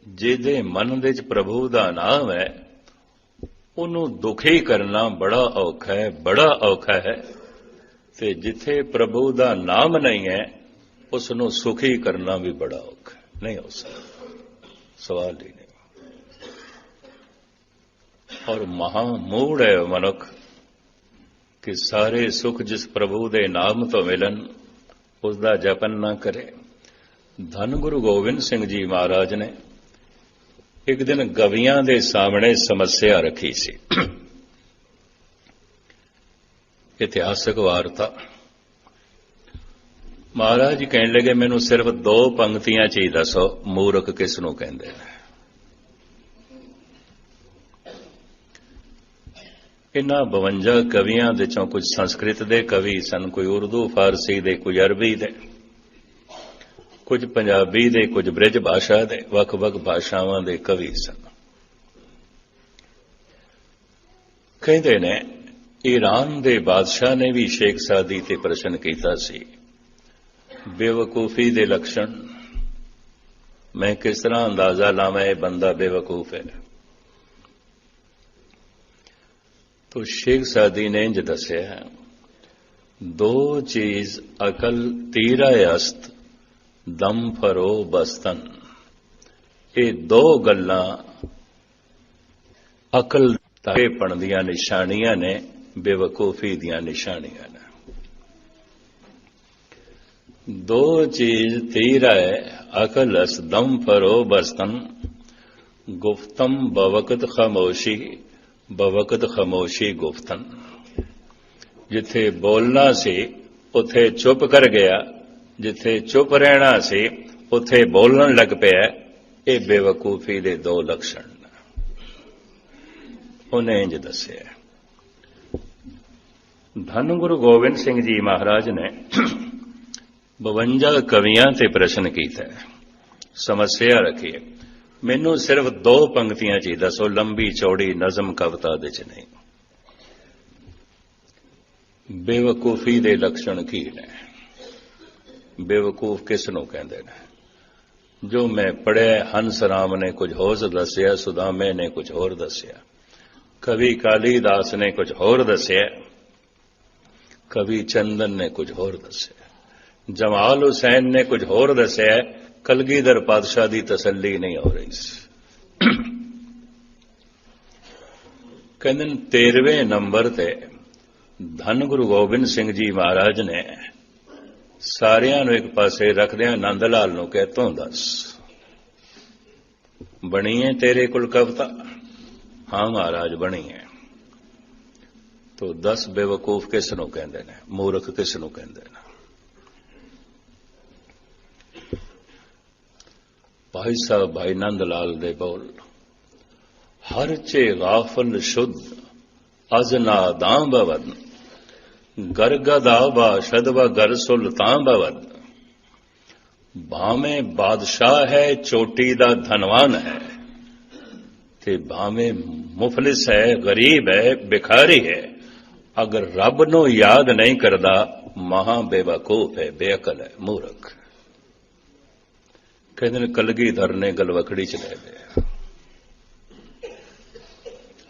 ਜਿਹਦੇ ਮਨ ਦੇ ਵਿੱਚ ਪ੍ਰਭੂ ਦਾ ਨਾਮ ਹੈ ਉਹਨੂੰ ਦੁਖੀ ਕਰਨਾ ਬੜਾ ਔਖਾ ਹੈ, ਬੜਾ ਔਖਾ ਹੈ। ਤੇ ਜਿੱਥੇ ਪ੍ਰਭੂ ਦਾ ਨਾਮ ਨਹੀਂ ਹੈ ਉਸ ਨੂੰ ਸੁਖੀ ਕਰਨਾ ਵੀ ਬੜਾ ਔਖਾ ਹੈ, ਨਹੀਂ ਹੋ ਸਕਦਾ, ਸਵਾਲ ਹੀ ਨਹੀਂ। ਔਰ ਮਹਾਮੂੜ ਹੈ ਮਨੁੱਖ ਕਿ ਸਾਰੇ ਸੁਖ ਜਿਸ ਪ੍ਰਭੂ ਦੇ ਨਾਮ ਤੋਂ ਮਿਲਣ ਉਸ ਦਾ ਜਪਨ ਨਾ ਕਰੇ। ਧੰਨ ਗੁਰੂ ਗੋਬਿੰਦ ਸਿੰਘ ਜੀ ਮਹਾਰਾਜ ਨੇ ਇੱਕ ਦਿਨ ਗਵੀਆਂ ਦੇ ਸਾਹਮਣੇ ਸਮੱਸਿਆ ਰੱਖੀ ਸੀ। ਇਤਿਹਾਸਕ ਵਾਰਤਾ। ਮਹਾਰਾਜ ਜੀ ਕਹਿਣ ਲੱਗੇ ਮੈਨੂੰ ਸਿਰਫ 2 ਪੰਕਤੀਆਂ 'ਚ ਹੀ ਦੱਸੋ ਮੂਰਖ ਕਿਸ ਨੂੰ ਕਹਿੰਦੇ ਨੇ। ਇਹਨਾਂ 52 ਕਵੀਆਂ ਦੇ ਚੋਂ ਕੁਝ ਸੰਸਕ੍ਰਿਤ ਦੇ ਕਵੀ ਸਨ, ਕੋਈ ਉਰਦੂ ਫਾਰਸੀ ਦੇ, ਕੁਝ ਅਰਬੀ ਦੇ, ਕੁਝ ਪੰਜਾਬੀ ਦੇ, ਕੁਝ ਬ੍ਰਿਜ ਭਾਸ਼ਾ ਦੇ, ਵੱਖ-ਵੱਖ ਭਾਸ਼ਾਵਾਂ ਦੇ ਕਵੀ ਸਨ। ਕਹਿੰਦੇ ਨੇ ਈਰਾਨ ਦੇ ਬਾਦਸ਼ਾਹ ਨੇ ਵੀ ਸ਼ੇਖ ਸਾਦੀ ਤੇ ਪ੍ਰਸ਼ਨ ਕੀਤਾ ਸੀ, ਬੇਵਕੂਫੀ ਦੇ ਲੱਛਣ ਮੈਂ ਕਿਸ ਤਰ੍ਹਾਂ ਅੰਦਾਜ਼ਾ ਲਾਵਾਂ ਇਹ ਬੰਦਾ ਬੇਵਕੂਫ ਹੈ। तो शेख सादी ने इंज दसिया 2 चीज अकल तीरा अस्त दम फरो बस्तन। ये 2 गल्लां अकल तारेपण दियां निशानियां ने, बेवकूफी दियां निशानियां ने। 2 चीज तीरा है अकल अस्त दम फरो बस्तन। गुफ्तम बवकत खामोशी बवकत खामोशी गुफ्तन। जिथे बोलना सी उथे चुप कर गया, जिथे चुप रहना सी उथे बोलन लग पिया। ये बेवकूफी दे 2 लक्षण उन्हें इंज दस्या। धन गुरु गोबिंद सिंह जी महाराज ने 52 कवियां ते प्रश्न किया, समस्या रखी है, ਮੈਨੂੰ ਸਿਰਫ 2 ਪੰਕਤੀਆਂ 'ਚ ਹੀ ਦੱਸੋ, ਲੰਬੀ ਚੌੜੀ ਨਜ਼ਮ ਕਵਿਤਾ ਦੇ 'ਚ ਨਹੀਂ। ਬੇਵਕੂਫੀ ਦੇ ਲੱਛਣ ਕੀ ਨੇ? ਬੇਵਕੂਫ ਕਿਸ ਨੂੰ ਕਹਿੰਦੇ ਨੇ? ਜੋ ਮੈਂ ਪੜ੍ਹਿਆ, ਹੰਸ ਰਾਮ ਨੇ ਕੁਝ ਹੋਰ ਦੱਸਿਆ, ਸੁਦਾਮੇ ਨੇ ਕੁਝ ਹੋਰ ਦੱਸਿਆ, ਕਵੀ ਕਾਲੀਦਾਸ ਨੇ ਕੁਝ ਹੋਰ ਦੱਸਿਆ, ਕਵੀ ਚੰਦਨ ਨੇ ਕੁਝ ਹੋਰ ਦੱਸਿਆ, ਜਮਾਲ ਹੁਸੈਨ ਨੇ ਕੁਝ ਹੋਰ ਦੱਸਿਆ। कलगीधर पातशाह की तसल्ली नहीं हो रही सी। कहते 13वें नंबर ते धन गुरु गोबिंद सिंह जी महाराज ने सारियां नूं एक पासे रखदियां नंद लाल नूं कहा तूं दस बनी है तेरे कोल कविता? हाँ महाराज बनी है। तो 10 बेवकूफ किस नूं कहंदे ने, मूर्ख किस नूं कहंदे ने? भाई साहब भाई नंद लाल दे बोल, हर चे गाफल शुद्ध अज नादां भवन, गरगदा बाशद व गर सुल्तां भवन। भावें बादशाह है चोटी दा धनवान है, ते भावें मुफलिस है गरीब है भिखारी है, अगर रब नूं याद नहीं करदा महा बेवकूफ है, बेअकल है, मूर्ख। कहते हैं कलगीधर ने गलवकड़ी च लै लिया,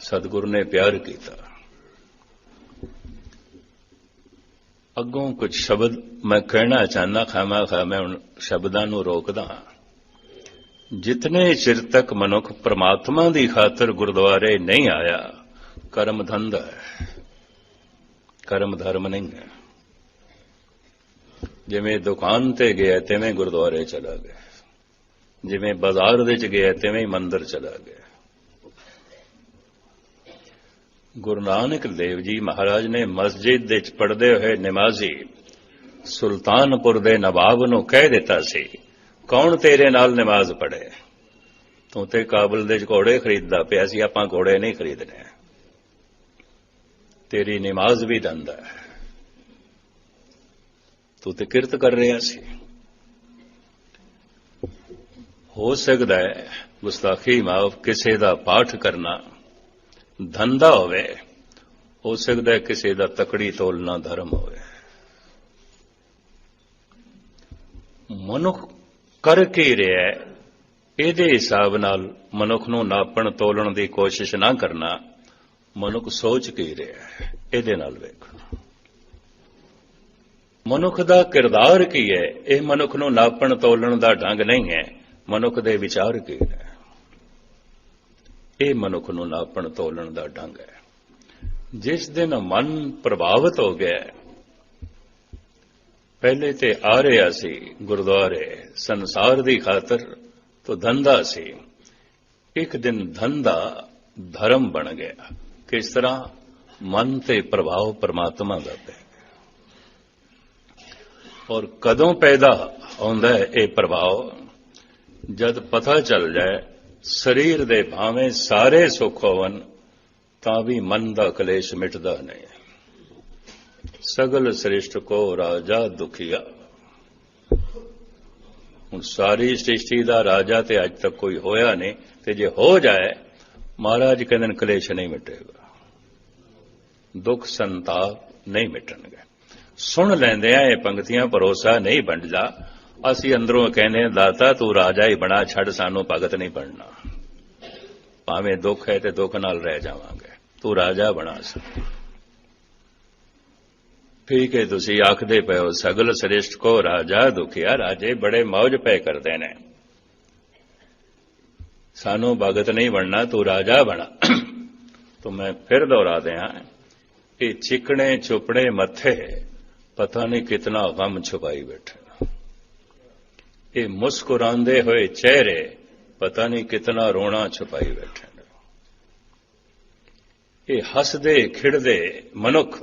सतगुरु ने प्यार किया। अगों कुछ शब्द मैं कहना चाहना, खामा खा मैं उन शब्दां नूं रोकदा। जितने चिर तक मनुख परमात्मा की खातर गुरुद्वारे नहीं आया, कर्म धंधा है, कर्म धर्म नहीं है। जिवें दुकान ते गया तिवें गुरुद्वारे चला गया, जिवें बाजार दे च गया तिवें मंदिर चला गया। गुरु नानक देव जी महाराज ने मस्जिद दे च पढ़दे हुए नमाजी सुल्तानपुर दे नवाब नूं कह दिता सी, कौन तेरे नाल नमाज पढ़े? तूं ते काबल दे च घोड़े खरीददा पिया सी, आपां घोड़े नहीं खरीदने, तेरी नमाज भी दंदा है, तू ते किरत कर रहा सी। हो सकता है गुस्ताखी माफ किसी का पाठ करना धंधा होवे, हो सकता है किसी का तकड़ी तोलना धर्म होवे। मनुख कर के रहा है ਇਹਦੇ ਹਿਸਾਬ ਨਾਲ ਮਨੁੱਖ ਨੂੰ ਨਾਪਣ ਤੋਲਣ ਦੀ ਕੋਸ਼ਿਸ਼ ਨਾ ਕਰਨਾ। ਮਨੁੱਖ ਸੋਚ ਕੀ ਰਿਹਾ ਹੈ, ਇਹਦੇ ਨਾਲ ਵੇਖਣਾ। ਮਨੁੱਖ ਦਾ ਕਿਰਦਾਰ ਕੀ ਹੈ, ਇਹ ਮਨੁੱਖ ਨੂੰ ਨਾਪਣ ਤੋਲਣ ਦਾ ਢੰਗ ਨਹੀਂ ਹੈ। ਮਨੁੱਖ ਦੇ ਵਿਚਾਰ ਕੀ ਹੈ, ਇਹ ਮਨੁੱਖ ਨੂੰ ਨਾਪਣ ਤੋਲਣ ਦਾ ਢੰਗ ਹੈ। ਜਿਸ ਦਿਨ ਮਨ ਪ੍ਰਭਾਵਿਤ ਹੋ ਗਿਆ, ਪਹਿਲੇ ਤੇ ਆ ਰਿਹਾ ਸੀ ਗੁਰਦੁਆਰੇ ਸੰਸਾਰ ਦੀ ਖਾਤਰ, तो धंधा सी। एक दिन धंधा धर्म बन गया। किस तरह? मन ते प्रभाव परमात्मा का पै गया। और कदों पैदा होंदा है ये प्रभाव? जद पता चल जाए शरीर दे भावें सारे सुख होवन तां भी मन दा कलेश मिटदा नहीं। सगल श्रेष्ठ को राजा दुखिया। ਹੁਣ ਸਾਰੀ ਸ੍ਰਿਸ਼ਟੀ ਦਾ ਰਾਜਾ ਤੇ ਅੱਜ ਤੱਕ ਕੋਈ ਹੋਇਆ ਨਹੀਂ, ਤੇ ਜੇ ਹੋ ਜਾਏ ਮਹਾਰਾਜ ਕਹਿੰਦੇ ਨੇ ਕਲੇਸ਼ ਨਹੀਂ ਮਿਟੇਗਾ, ਦੁੱਖ ਸੰਤਾਪ ਨਹੀਂ ਮਿਟਣਗੇ। ਸੁਣ ਲੈਂਦੇ ਆ ਇਹ ਪੰਕਤੀਆਂ, ਭਰੋਸਾ ਨਹੀਂ ਬਣਦਾ। ਅਸੀਂ ਅੰਦਰੋਂ ਕਹਿੰਦੇ ਦਾਤਾ ਤੂੰ ਰਾਜਾ ਹੀ ਬਣਾ, ਛੱਡ ਸਾਨੂੰ ਭਗਤ ਨਹੀਂ ਬਣਨਾ। ਭਾਵੇਂ ਦੁੱਖ ਹੈ ਤੇ ਦੁੱਖ ਨਾਲ ਰਹਿ ਜਾਵਾਂਗੇ, ਤੂੰ ਰਾਜਾ ਬਣਾ ਸਕਦਾ। ठीक है, तुसी आखदे पे हो सगल श्रेष्ठ को राजा दुखिया। राजे बड़े मौज पे करते ने, सानू भगत नहीं बनना, तू राजा बना। तो मैं फिर दोहरा दिया, ये चिकने चुपड़े मथे पता नहीं कितना गम छुपाई बैठे। ये मुस्कुरांदे हुए चेहरे पता नहीं कितना रोना छुपाई बैठे। ये हसदे खिड़दे मनुख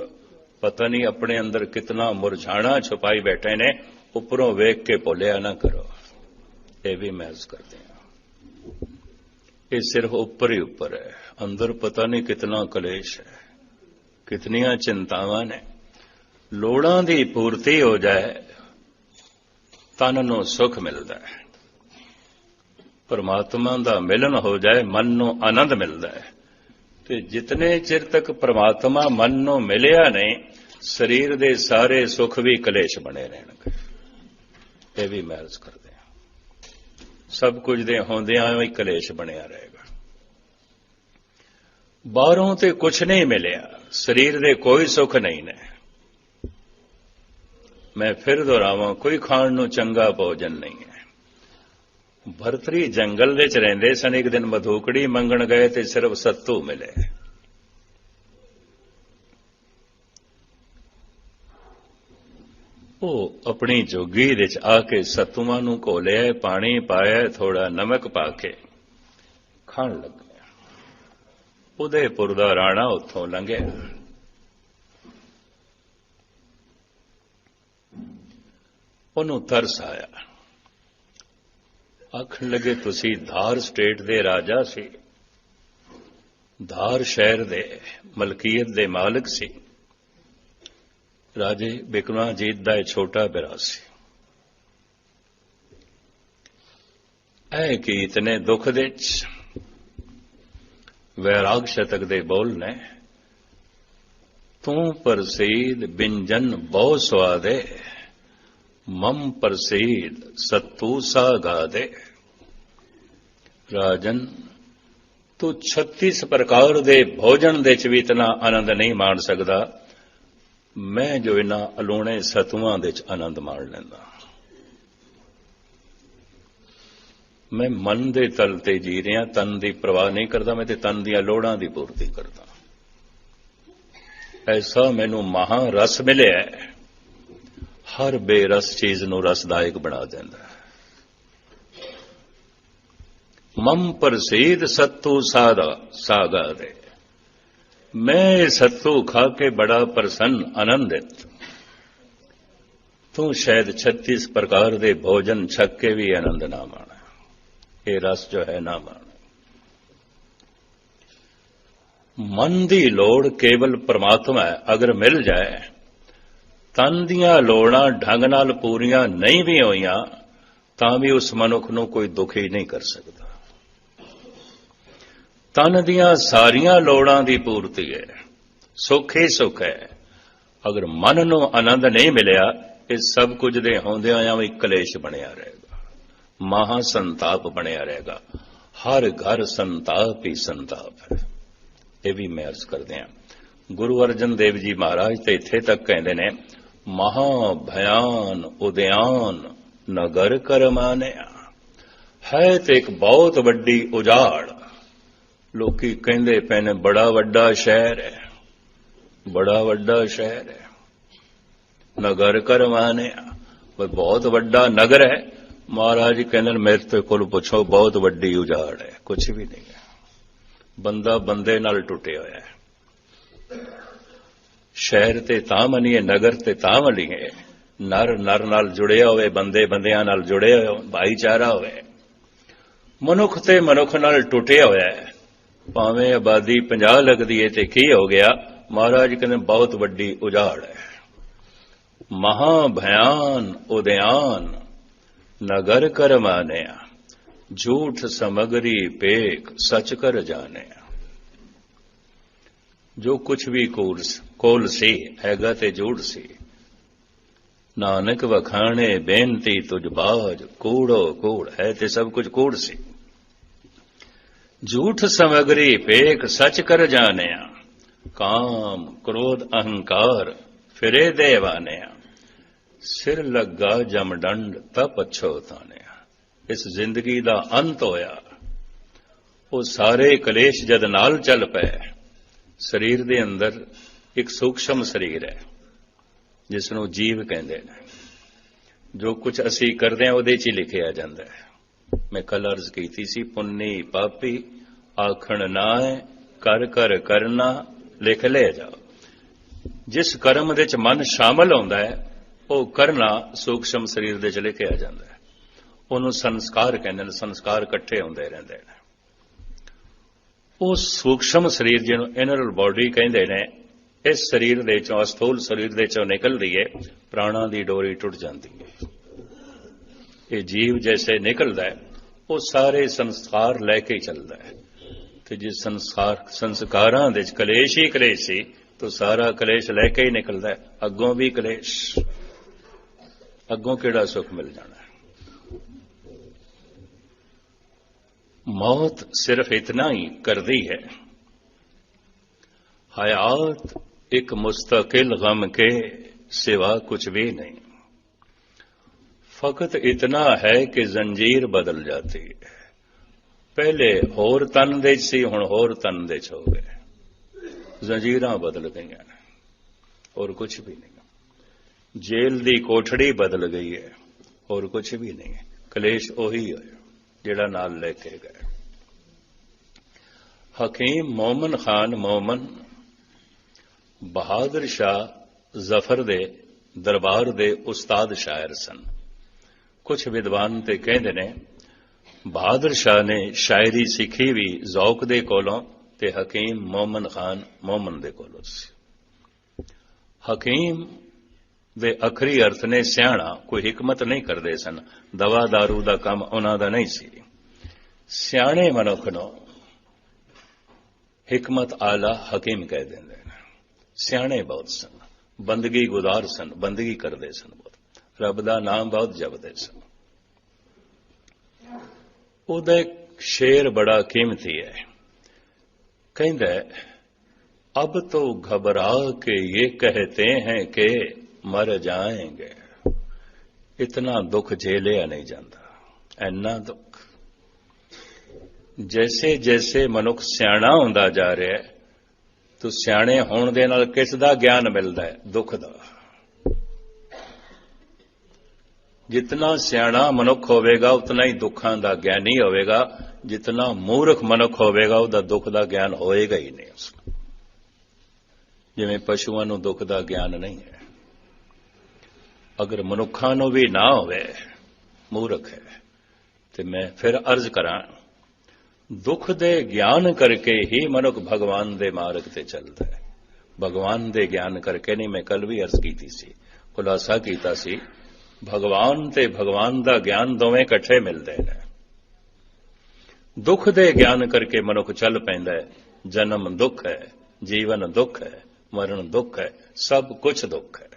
पता नहीं अपने अंदर कितना मुरझाना छुपाई बैठे ने। उपरों वेख के भुलिया ना करो, ये भी महज करते हैं। ये सिर्फ ऊपर ही ऊपर है, अंदर पता नहीं कितना कलेश है, कितनियां चिंतावां ने। लोड़ां दी पूर्ति हो जाए तन नूं सुख मिलता है, परमात्मा दा मिलन हो जाए मन नूं आनंद मिलता है। ਤੇ जितने चिर तक परमात्मा मन ਨੂੰ ਮਿਲਿਆ ਨਹੀਂ, ਸਰੀਰ ਦੇ ਸਾਰੇ ਸੁੱਖ ਵੀ ਕਲੇਸ਼ ਬਣੇ ਰਹਿਣਗੇ। ਇਹ ਵੀ ਮਹਿਜ਼ ਕਰਦੇ ਆ, ਸਭ ਕੁਝ ਦੇ ਹੁੰਦਿਆਂ ਵੀ ਕਲੇਸ਼ ਬਣਿਆ ਰਹੇਗਾ। ਬਾਹਰੋਂ ਤੇ ਕੁਝ ਨਹੀਂ ਮਿਲਿਆ, ਸਰੀਰ ਦੇ ਕੋਈ ਸੁੱਖ ਨਹੀਂ ਨੇ। ਮੈਂ ਫਿਰ ਦੁਹਰਾਵਾਂ, ਕੋਈ ਖਾਣ ਨੂੰ ਚੰਗਾ ਭੋਜਨ ਨਹੀਂ ਹੈ। भरतरी जंगल विच रहिंदे सन। एक दिन मधुकड़ी मंगण गए ते सिर्फ सत्तू मिले। वो अपनी जोगी विच आके सत्तूआं नूं घोलिया, पानी पाया, थोड़ा नमक पाके खाण लगे। उदयपुर दा राणा उत्थों लंघिया, उहनूं तरस आया। आखण लगे तुसी धार स्टेट दे राजा सी, धार शहर दे मलकीयत दे मालिक सी। राजे बिक्रमाजीत दा छोटा बिरा सी। ऐ कि इतने दुख दे वैराग शतक दे बोल ने, तू परसीद बिंजन बहु स्वादे, मम प्रसीद सत्तू सा गा दे। राजन तू 36 प्रकार दे भोजन दे च भी इतना आनंद नहीं मान सकदा, मैं जो इन्हां अलूणे सत्तूआं दे च आनंद मान लैंदा। मैं मन दे तल ते जी रिहा, तन दी परवाह नहीं करदा। मैं ते तन दियां लोड़ां दी पूर्ति करदा। ऐसा मैनू महा रस मिलिया है, हर बेरस चीज नूं रसदायक बना देंदा। मम प्रसीद सत्तू सागा दे, मैं सत्तू खा के बड़ा प्रसन्न आनंदित। तू शायद 36 प्रकार दे भोजन छक के भी आनंद ना माना, ये रस जो है ना माना। मन दी लोड़ केवल परमात्मा है, अगर मिल जाए। तन दियां लोड़ां ढंग नाल पूरियां नहीं भी होईयां तां भी उस मनुख नूं कोई दुखी नहीं कर सकदा। तन दियां सारियां लोड़ां दी पूर्ति है, सुख ही सुख है। अगर मन नूं आनंद नहीं मिलिया, इस सब कुछ दे होंदियां भी कलेश बनिया रहेगा। ਮਹਾ ਸੰਤਾਪ ਬਣਿਆ ਰਹੇਗਾ। ਹਰ ਘਰ ਸੰਤਾਪ ਹੀ ਸੰਤਾਪ ਹੈ। ਇਹ ਵੀ ਮੈਂ ਅਰਜ਼ ਕਰਦੇ ਹਾਂ। ਗੁਰੂ ਅਰਜਨ ਦੇਵ ਜੀ ਮਹਾਰਾਜ ਤੇ ਇੱਥੇ ਤੱਕ ਕਹਿੰਦੇ ਨੇ, ਮਹਾ ਭਿਆਨ ਉਦਿਆਨ ਨਗਰ ਕਰਮਾਨਿਆ। ਹੈ ਤੇ ਇੱਕ ਬਹੁਤ ਵੱਡੀ ਉਜਾੜ। ਲੋਕੀ ਕਹਿੰਦੇ ਪਏ ਨੇ ਬੜਾ ਵੱਡਾ ਸ਼ਹਿਰ ਹੈ, ਬੜਾ ਵੱਡਾ ਸ਼ਹਿਰ ਹੈ। ਨਗਰ ਕਰਮਾਨਿਆ, ਬਹੁਤ ਵੱਡਾ ਨਗਰ ਹੈ। ਮਹਾਰਾਜ ਕਹਿੰਦੇ ਨੇ ਮੇਰੇ ਕੋਲ ਪੁੱਛੋ, ਬਹੁਤ ਵੱਡੀ ਉਜਾੜ ਹੈ, ਕੁਝ ਵੀ ਨਹੀਂ ਹੈ। ਬੰਦਾ ਬੰਦੇ ਨਾਲ ਟੁੱਟਿਆ ਹੋਇਆ ਹੈ। ਸ਼ਹਿਰ ਤੇ ਤਾਂ ਮੰਨੀਏ, ਨਗਰ ਤੇ ਤਾਂ ਮੰਨੀਏ, ਨਰ ਨਰ ਨਾਲ ਜੁੜਿਆ ਹੋਵੇ, ਬੰਦੇ ਬੰਦਿਆਂ ਨਾਲ ਜੁੜੇ ਹੋਏ, ਭਾਈਚਾਰਾ ਹੋਵੇ। ਮਨੁੱਖ ਤੇ ਮਨੁੱਖ ਨਾਲ ਟੁੱਟਿਆ ਹੋਇਆ ਹੈ। ਭਾਵੇਂ ਆਬਾਦੀ 50 ਲੱਗਦੀ ਹੈ ਤੇ ਕੀ ਹੋ ਗਿਆ? ਮਹਾਰਾਜ ਕਹਿੰਦੇ ਬਹੁਤ ਵੱਡੀ ਉਜਾੜ ਹੈ। ਮਹਾ ਭਿਆਨ ਉਦਿਆਨ ਨਗਰ ਕਰਮਾਨਿਆ। ਝੂਠ ਸਮਗਰੀ ਪੇਖ ਸੱਚ ਕਰ ਜਾਣਿਆ। ਜੋ ਕੁਛ ਵੀ ਕੋਲ ਸੀ ਹੈਗਾ ਤੇ ਝੂਠ ਸੀ। ਨਾਨਕ ਵਖਾਣੇ ਬੇਨਤੀ ਤੁਝ ਬਾਜ, ਕੂੜੋ ਕੂੜ ਹੈ ਤੇ ਸਭ ਕੁਝ ਕੂੜ ਸੀ। ਝੂਠ ਸਮਗਰੀ ਪੇਖ ਸੱਚ ਕਰ ਜਾਣਿਆ। ਕਾਮ ਕ੍ਰੋਧ ਅਹੰਕਾਰ ਫਿਰੇ ਦੇਵਾਨਿਆ। ਸਿਰ ਲੱਗਾ ਜਮਡੰਡ ਤਾਂ ਪਛੋਤਾਨਿਆ। ਇਸ ਜ਼ਿੰਦਗੀ ਦਾ ਅੰਤ ਹੋਇਆ। ਉਹ ਸਾਰੇ ਕਲੇਸ਼ ਜਦ ਨਾਲ ਚੱਲ ਪਏ। ਸਰੀਰ ਦੇ ਅੰਦਰ ਇੱਕ ਸੂਖਸ਼ਮ ਸਰੀਰ ਹੈ ਜਿਸ ਨੂੰ ਜੀਵ ਕਹਿੰਦੇ ਨੇ। ਜੋ ਕੁਝ ਅਸੀਂ ਕਰਦੇ ਹਾਂ ਉਹਦੇ 'ਚ ਹੀ ਲਿਖਿਆ ਜਾਂਦਾ ਹੈ। ਮੈਂ ਕੱਲ ਅਰਜ਼ ਕੀਤੀ ਸੀ, ਪੁੰਨੀ ਪਾਪੀ ਆਖਣ ਨਾਏ, ਕਰ ਕਰ ਕਰਨਾ ਲਿਖ ਲੈ ਜਾਓ। ਜਿਸ ਕਰਮ ਦੇ 'ਚ ਮਨ ਸ਼ਾਮਲ ਹੁੰਦਾ ਹੈ ਉਹ ਕਰਨਾ ਸੂਖਸ਼ਮ ਸਰੀਰ ਦੇ 'ਚ ਲਿਖਿਆ ਜਾਂਦਾ ਹੈ। ਉਹਨੂੰ ਸੰਸਕਾਰ ਕਹਿੰਦੇ ਨੇ। ਸੰਸਕਾਰ ਇਕੱਠੇ ਹੁੰਦੇ ਰਹਿੰਦੇ ਨੇ। ਉਹ ਸੂਖਸ਼ਮ ਸਰੀਰ ਜਿਹਨੂੰ ਇਨਰ ਬਾਡੀ ਕਹਿੰਦੇ ਨੇ, ਇਸ ਸਰੀਰ ਦੇ 'ਚੋਂ, ਅਸਥੂਲ ਸਰੀਰ ਦੇ 'ਚੋਂ ਨਿਕਲਦੀ ਹੈ, ਪ੍ਰਾਣਾਂ ਦੀ ਡੋਰੀ ਟੁੱਟ ਜਾਂਦੀ ਹੈ। ਇਹ ਜੀਵ ਜੈਸੇ ਨਿਕਲਦਾ ਹੈ ਉਹ ਸਾਰੇ ਸੰਸਕਾਰ ਲੈ ਕੇ ਚੱਲਦਾ ਹੈ। ਤੇ ਜੇ ਸੰਸਕਾਰਾਂ ਦੇ 'ਚ ਕਲੇਸ਼ ਹੀ ਕਲੇਸ਼ ਸੀ ਤਾਂ ਸਾਰਾ ਕਲੇਸ਼ ਲੈ ਕੇ ਹੀ ਨਿਕਲਦਾ ਹੈ। ਅੱਗੋਂ ਵੀ ਕਲੇਸ਼, ਅੱਗੋਂ ਕਿਹੜਾ ਸੁੱਖ ਮਿਲ ਜਾਣਾ ਹੈ। मौत सिर्फ इतना ही कर दी है। हयात एक मुस्तकिल गम के सिवा कुछ भी नहीं। फकत इतना है कि जंजीर बदल जाती है। पहले होर तन दे सी, हुण होर तन दे हो गए। जंजीरां बदल गई और कुछ भी नहीं। जेल दी कोठड़ी बदल गई है और कुछ भी नहीं। कलेश ओही है ਜਿਹੜਾ ਨਾਲ ਲੈ ਕੇ ਗਏ। ਹਕੀਮ ਮੋਮਨ ਖਾਨ ਮੋਮਨ ਬਹਾਦਰ ਸ਼ਾਹ ਜ਼ਫਰ ਦੇ ਦਰਬਾਰ ਦੇ ਉਸਤਾਦ ਸ਼ਾਇਰ ਸਨ। ਕੁਝ ਵਿਦਵਾਨ ਤੇ ਕਹਿੰਦੇ ਨੇ ਬਹਾਦਰ ਸ਼ਾਹ ਨੇ ਸ਼ਾਇਰੀ ਸਿੱਖੀ ਵੀ ਜ਼ੌਕ ਦੇ ਕੋਲੋਂ ਤੇ ਹਕੀਮ ਮੋਮਨ ਖਾਨ ਮੋਮਨ ਦੇ ਕੋਲੋਂ ਸੀ। ਹਕੀਮ ਦੇ ਅਖਰੀ ਅਰਥ ਨੇ ਸਿਆਣਾ। ਕੋਈ ਹਿਕਮਤ ਨਹੀਂ ਕਰਦੇ ਸਨ। ਦਵਾ ਦਾਰੂ ਦਾ ਕੰਮ ਉਹਨਾਂ ਦਾ ਨਹੀਂ ਸੀ। ਸਿਆਣੇ ਮਨੁੱਖ ਨੂੰ ਹਿਕਮਤ ਆਲਾ ਹਕੀਮ ਕਹਿ ਦਿੰਦੇ ਨੇ। ਸਿਆਣੇ ਬਹੁਤ ਸਨ, ਬੰਦਗੀ ਗੁਜ਼ਾਰ ਸਨ, ਬੰਦਗੀ ਕਰਦੇ ਸਨ, ਬਹੁਤ ਰੱਬ ਦਾ ਨਾਮ ਬਹੁਤ ਜਪਦੇ ਸਨ। ਉਹਦਾ ਇੱਕ ਸ਼ੇਰ ਬੜਾ ਕੀਮਤੀ ਹੈ। ਕਹਿੰਦਾ, ਅਬ ਤੋਂ ਘਬਰਾ ਕੇ ਇਹ ਕਹਤੇ हैं कि मर जाएंगे। इतना दुख झेलिया नहीं जाता, इन्ना दुख। जैसे जैसे मनुख सियाणा हुंदा जा रहा है तो सियाणे होण दे नाल किस दा ज्ञान मिलदा है? दुख दा। जितना सियाणा मनुख होवेगा उतना ही दुखां दा ज्ञानी होवेगा। जितना मूर्ख मनुख होवेगा उहदा दुख दा ज्ञान होएगा ही नहीं उसनूं। जिवें पशुआं नूं दुख दा ज्ञान नहीं है। अगर मनुखां नूं भी ना होवे, मूर्ख है। तो मैं फिर अर्ज करां, दुख दे ज्ञान करके ही मनुख भगवान दे मार्ग ते चलदा है। भगवान दे ज्ञान करके नहीं। मैं कल भी अर्ज कीती सी, खुलासा कीता सी, भगवान ते भगवान दा ज्ञान दोवें इकट्ठे मिलदे ने। दुख दे ज्ञान करके मनुख चल पैंदा है। जन्म दुख है, जीवन दुख है, मरण दुख है, सब कुछ दुख है।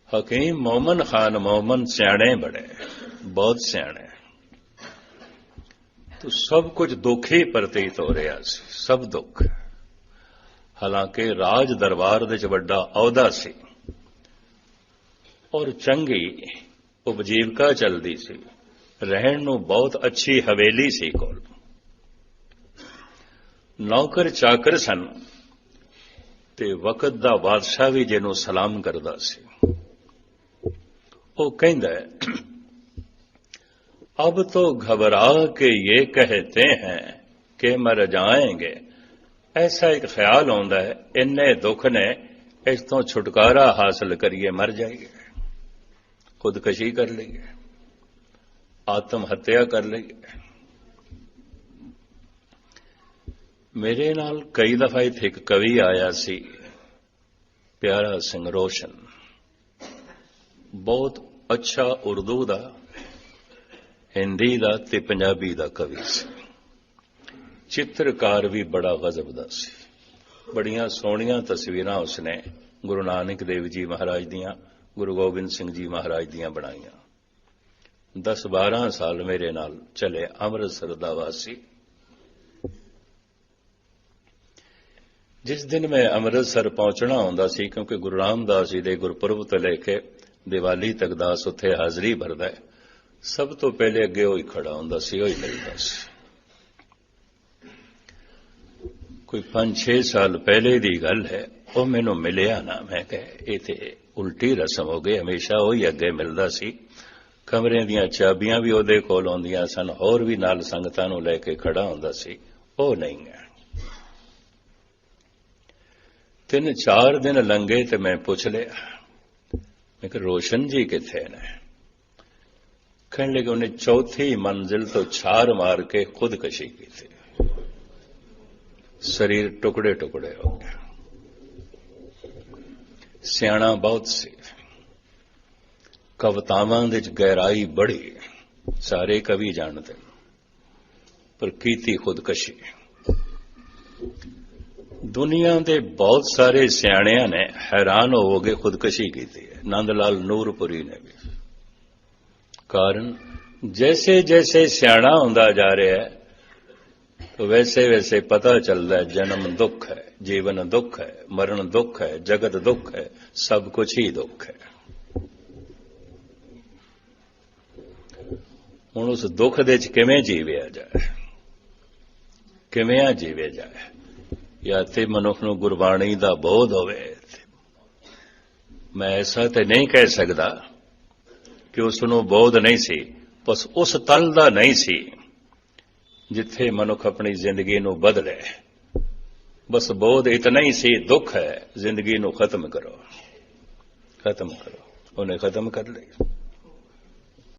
हकीम मोमन खान मोमन सियाणे बड़े, बहुत सियाणे। तो सब कुछ दुख ही प्रतीत हो रहा सी, सब दुख। हालांकि राज दरबार दे च वड्डा अहुदा सी और चंगी उपजीविका चलदी सी, रहण नूं बहुत अच्छी हवेली सी कोल। नौकर चाकर सन ते वक्त दा बादशाह भी जिन्हों सलाम करदा सी। वो कहंदा है, अब तो घबरा के ये कहते हैं कि मर जाएंगे। ऐसा एक ख्याल आउंदा है, इन्ने दुख ने, इस तो छुटकारा हासिल करिए, मर जाइए, खुदकशी कर लीए, आत्म हत्या कर लीए। मेरे नाल कई दफा इत्थे एक कवि आया सी, प्यारा सिंह रोशन, बहुत अच्छा उर्दू दा, हिंदी दा ते पंजाबी दा कवि सी। चित्रकार भी बड़ा गजब दा सी। बड़ियां सोहणियां तस्वीरां उसने गुरु नानक देव जी महाराज दियां, गुरु गोबिंद सिंह जी महाराज दियां बनाईयां। 10-12 साल मेरे नाल चले, अमृतसर दा वासी। जिस दिन मैं अमृतसर पहुंचना होंदा सी, क्योंकि गुरु रामदास जी दे गुरपुरब तो लेके दिवाली तक दास उत्थे हाजरी भरदा है, सब तो पहले अगे वही खड़ा होंदा सी, वही मिलदा सी। कोई 5-6 साल पहले दी गल है, वो मैनू मिलिया ना, मैं कह इत्थे उल्टी रस्म हो गई, हमेशा वही अगे मिलदा सी। कमरे दियां चाबियां भी उहदे कोल आउंदियां सन, होर भी नाल संगतां नूं लैके खड़ा होंदा सी, वो नहीं है। 3-4 दिन लंघे ते मैं पुछ लिया, मैं कहा रोशन जी किथे ने? कहने लगे उन्हें 4थी मंजिल तो छार मार के खुदकशी की थी, शरीर टुकड़े टुकड़े हो गया। सियाणा बहुत सी, कवितावां दे च गहराई बड़ी, सारे कवि जानते, पर कीती खुदकशी। दुनिया के बहुत सारे सियाणियां ने हैरान हो गए खुदकशी की थी, नंदलाल नूरपुरी ने भी। कारण जैसे जैसे सियाणा होंदा जा रहा है, तो वैसे वैसे पता चलता है जन्म दुख है, जीवन दुख है, मरण दुख है, जगत दुख है, सब कुछ ही दुख है। हुण उस दुख दे च किवें जीविया जाए, किवें जीवे जाए? या ते मनुख नूं गुरबाणी दा बोध होवे। मैं ऐसा तो नहीं कह सकता कि उसनूं बोध नहीं सी, बस उस तल दा नहीं सी जिथे मनुख अपनी जिंदगी नूं बदले। बस बोध इतना ही सी, दुख है, जिंदगी नूं खत्म करो, खत्म करो। उन्हें खत्म कर ली।